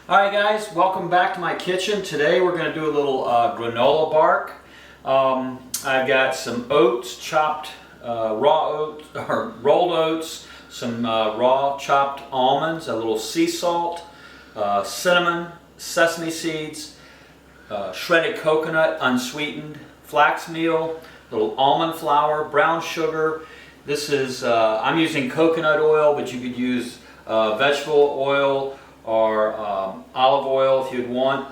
Alright guys, welcome back to my kitchen. Today we're going to do a little granola bark. I've got some oats, chopped raw oats, or rolled oats, some raw chopped almonds, a little sea salt, cinnamon, sesame seeds, shredded coconut, unsweetened, flax meal, little almond flour, brown sugar. This is, I'm using coconut oil, but you could use vegetable oil or olive oil if you'd want.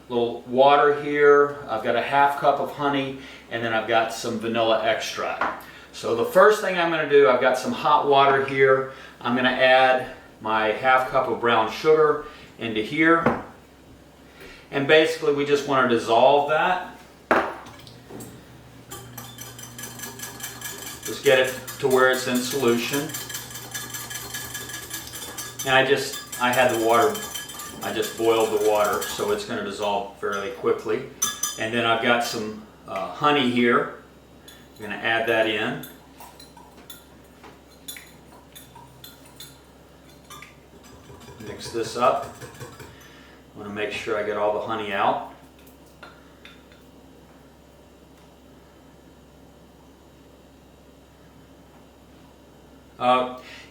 Little water here. I've got a half cup of honey, and then I've got some vanilla extract. So the first thing I'm going to do, I've got some hot water here. I'm going to add my half cup of brown sugar into here. And basically we just want to dissolve that. Just get it to where it's in solution. And I had the water, I just boiled the water, so it's going to dissolve fairly quickly. And then I've got some honey here. I'm going to add that in. Mix this up. I want to make sure I get all the honey out.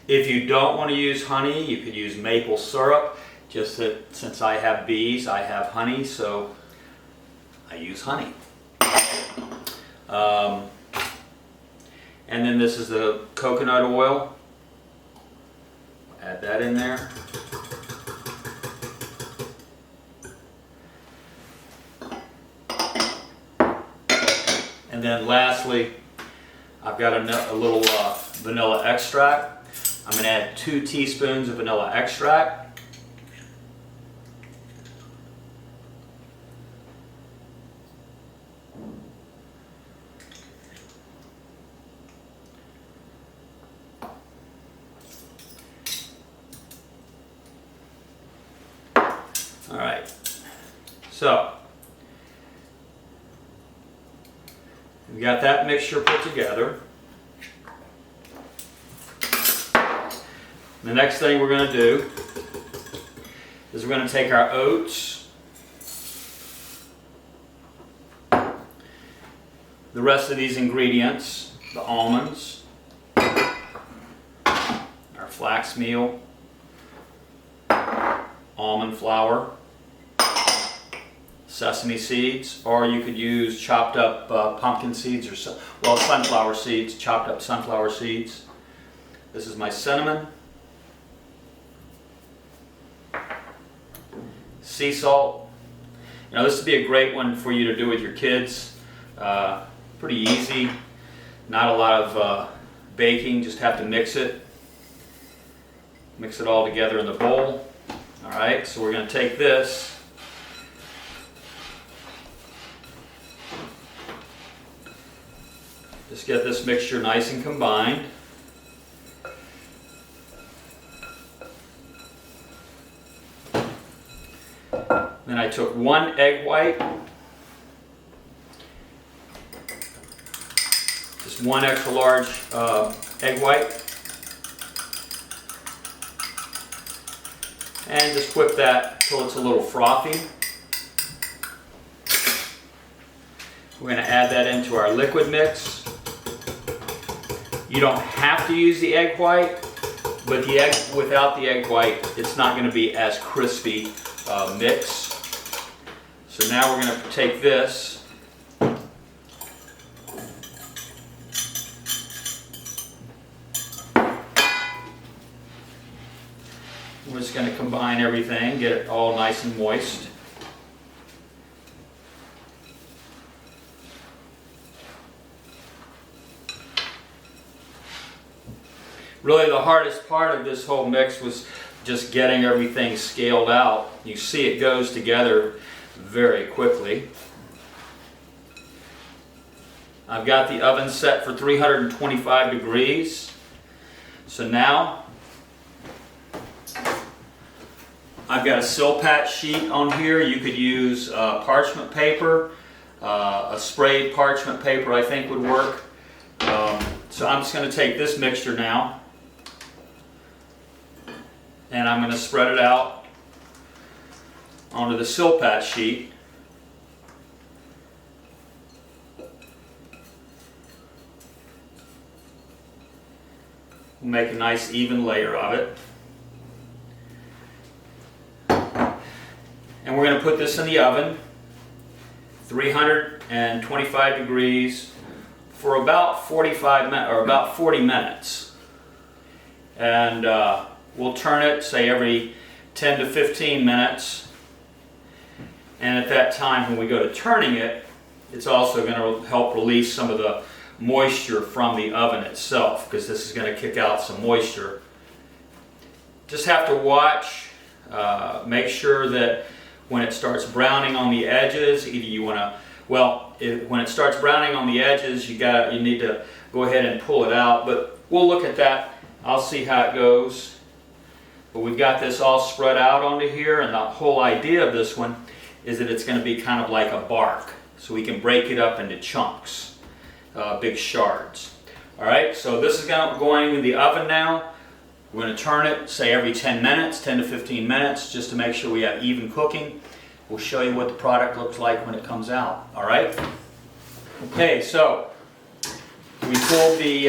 If you don't want to use honey, you could use maple syrup. Just that since I have bees, I have honey, so I use honey. And then this is the coconut oil. Add that in there. And then lastly, I've got a little vanilla extract. I'm going to add 2 teaspoons of vanilla extract. All right. So we got that mixture put together. The next thing we're going to do is we're going to take our oats, the rest of these ingredients, the almonds, our flax meal, almond flour, sesame seeds, or you could use chopped up pumpkin seeds or sunflower seeds, chopped up sunflower seeds. This is my cinnamon, sea salt. You know, this would be a great one for you to do with your kids. Pretty easy, not a lot of baking, just have to mix it all together in the bowl. All right, so we're going to take this, just get this mixture nice and combined. Then I took 1 egg white, just 1 extra large egg white, and just whip that till it's a little frothy. We're going to add that into our liquid mix. You don't have to use the egg white, but without the egg white, it's not going to be as crispy mix. So now we're going to take this, we're just going to combine everything, get it all nice and moist. Really the hardest part of this whole mix was just getting everything scaled out. You see it goes together very quickly. I've got the oven set for 325 degrees. So now I've got a Silpat sheet on here. You could use parchment paper. A sprayed parchment paper I think would work. So I'm just going to take this mixture now and I'm going to spread it out onto the silpat sheet. We'll make a nice even layer of it. And we're going to put this in the oven, 325 degrees, for about 45 minutes or about 40 minutes. And we'll turn it, say, every 10 to 15 minutes. And at that time, when we go to turning it, it's also going to help release some of the moisture from the oven itself, because this is going to kick out some moisture. Just have to watch, make sure that when it starts browning on the edges, either you want to, well, when it starts browning on the edges, you need to go ahead and pull it out, but we'll look at that. I'll see how it goes. But we've got this all spread out onto here, and the whole idea of this one is that it's going to be kind of like a bark, so we can break it up into chunks. Big shards. Alright, so this is going in the oven now. We're going to turn it, say, every 10 minutes, 10 to 15 minutes, just to make sure we have even cooking. We'll show you what the product looks like when it comes out. Alright? Okay, so we pulled the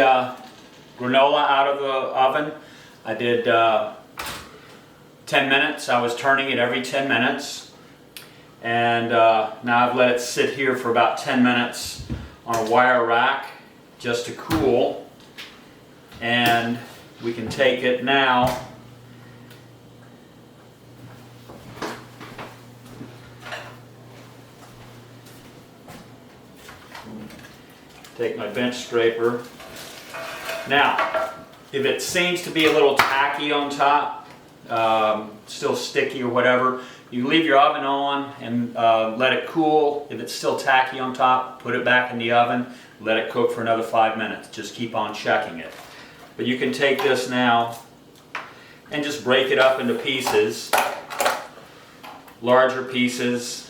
granola out of the oven. I did 10 minutes. I was turning it every 10 minutes. And now I've let it sit here for about 10 minutes on a wire rack just to cool, and we can take it now take my bench scraper. Now if it seems to be a little tacky on top, still sticky or whatever, you leave your oven on and let it cool. If it's still tacky on top, put it back in the oven, let it cook for another 5 minutes. Just keep on checking it. But you can take this now and just break it up into pieces, larger pieces,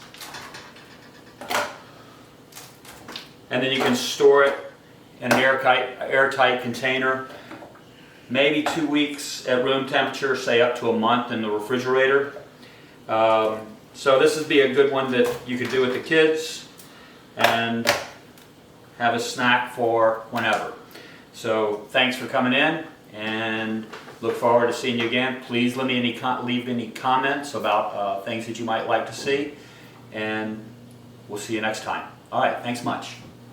and then you can store it in an airtight container, maybe 2 weeks at room temperature, say up to a month in the refrigerator. So this would be a good one that you could do with the kids and have a snack for whenever. So thanks for coming in, and look forward to seeing you again. Please leave any comments about things that you might like to see, and we'll see you next time. All right, thanks much.